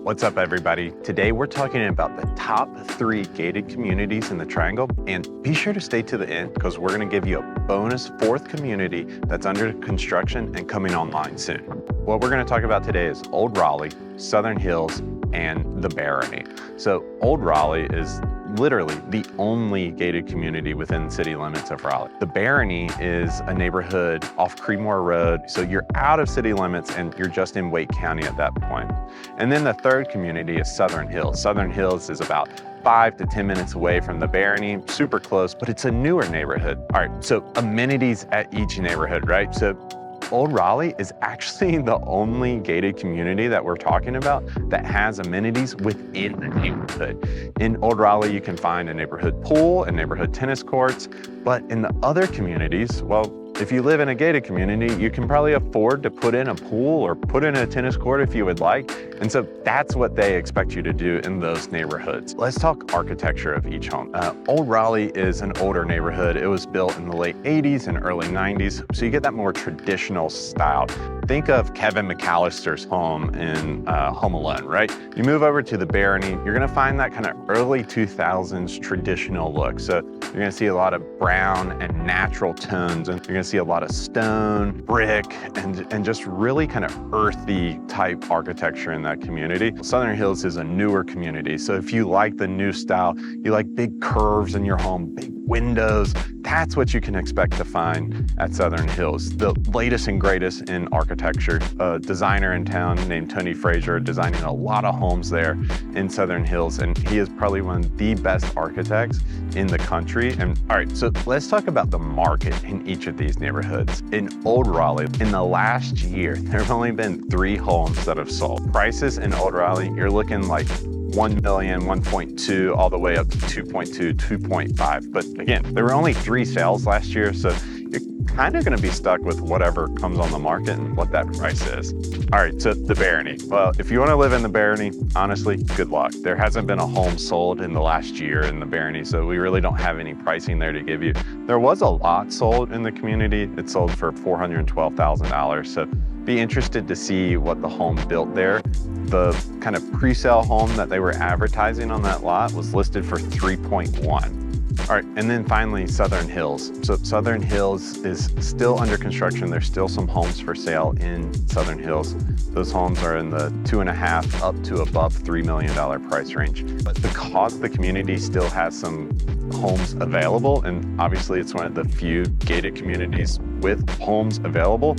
What's up, everybody? Today we're talking about the top 3 gated communities in the Triangle, and be sure to stay to the end because we're going to give you a bonus 4th community that's under construction and coming online soon. What we're going to talk about today is Old Raleigh, Southern Hills, and the Barony. So Old Raleigh is literally the only gated community within city limits of Raleigh. The Barony is a neighborhood off Creedmoor Road, so you're out of city limits and you're just in Wake County at that point. And then the 3rd community is Southern Hills. Southern Hills is about 5 to 10 minutes away from the Barony, super close, but it's a newer neighborhood. All right, so amenities at each neighborhood, right? So Old Raleigh is actually the only gated community that we're talking about that has amenities within the neighborhood. In Old Raleigh, you can find a neighborhood pool and neighborhood tennis courts, but in the other communities, well, if you live in a gated community, you can probably afford to put in a pool or put in a tennis court if you would like. And so that's what they expect you to do in those neighborhoods. Let's talk architecture of each home. Old Raleigh is an older neighborhood. It was built in the late 80s and early 90s. So you get that more traditional style. Think of Kevin McAllister's home in Home Alone, right? You move over to the Barony, you're gonna find that kind of early 2000s traditional look. So you're gonna see a lot of brown and natural tones, and you're gonna see a lot of stone, brick, and just really kind of earthy type architecture in that community. Southern Hills is a newer community. So if you like the new style, you like big curves in your home, big windows, that's what you can expect to find at Southern Hills. The latest and greatest in architecture. A designer in town named Tony Frazier designing a lot of homes there in Southern Hills, and he is probably one of the best architects in the country. And all right, so let's talk about the market in each of these neighborhoods. In Old Raleigh, in the last year, there have only been 3 homes that have sold. Prices in Old Raleigh, you're looking like 1 million, 1.2, all the way up to 2.2, 2.5. But again, there were only 3 sales last year, so you're kind of going to be stuck with whatever comes on the market and what that price is. All right, so the Barony. Well, if you want to live in the Barony, honestly, good luck. There hasn't been a home sold in the last year in the Barony, so we really don't have any pricing there to give you. There was a lot sold in the community. It sold for $412,000, so be interested to see what the home built there. The kind of pre-sale home that they were advertising on that lot was listed for 3.1. All right, and then finally, Southern Hills. So Southern Hills is still under construction. There's still some homes for sale in Southern Hills. Those homes are in the $2.5 up to above $3 million price range. But because the community still has some homes available, and obviously it's one of the few gated communities with homes available,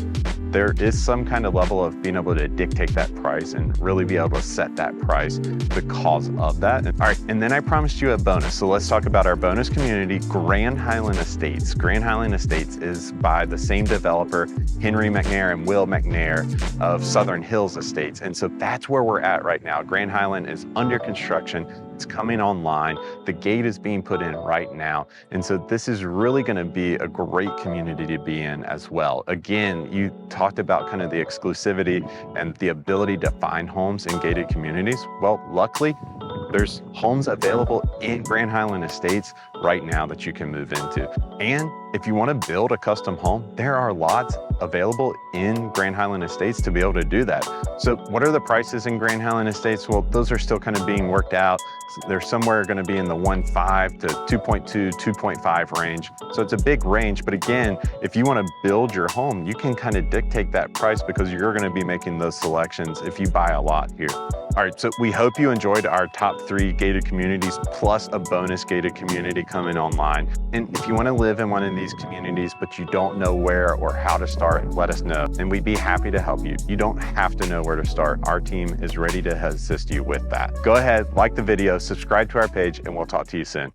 there is some kind of level of being able to dictate that price and really be able to set that price because of that. All right, and then I promised you a bonus. So let's talk about our bonus community, Grand Highland Estates. Grand Highland Estates is by the same developer, MacNair Will MaCNair of Southern Hills Estates. And so that's where we're at right now. Grand Highland is under construction. It's coming online. The gate is being put in right now. And so this is really going to be a great community to be in as well. Again, you talked about kind of the exclusivity and the ability to find homes in gated communities. Well, luckily, there's homes available in Grand Highland Estates right now that you can move into. And if you want to build a custom home, there are lots available in Grand Highland Estates to be able to do that. So what are the prices in Grand Highland Estates? Well, those are still kind of being worked out. They're somewhere going to be in the 1.5 to 2.2, 2.5 range. So it's a big range. But again, if you want to build your home, you can kind of dictate that price because you're going to be making those selections if you buy a lot here. All right, so we hope you enjoyed our top 3 gated communities plus a bonus gated community coming online. And if you want to live in one of these communities, but you don't know where or how to start, let us know, and we'd be happy to help you. You don't have to know where to start. Our team is ready to assist you with that. Go ahead, like the video, subscribe to our page, and we'll talk to you soon.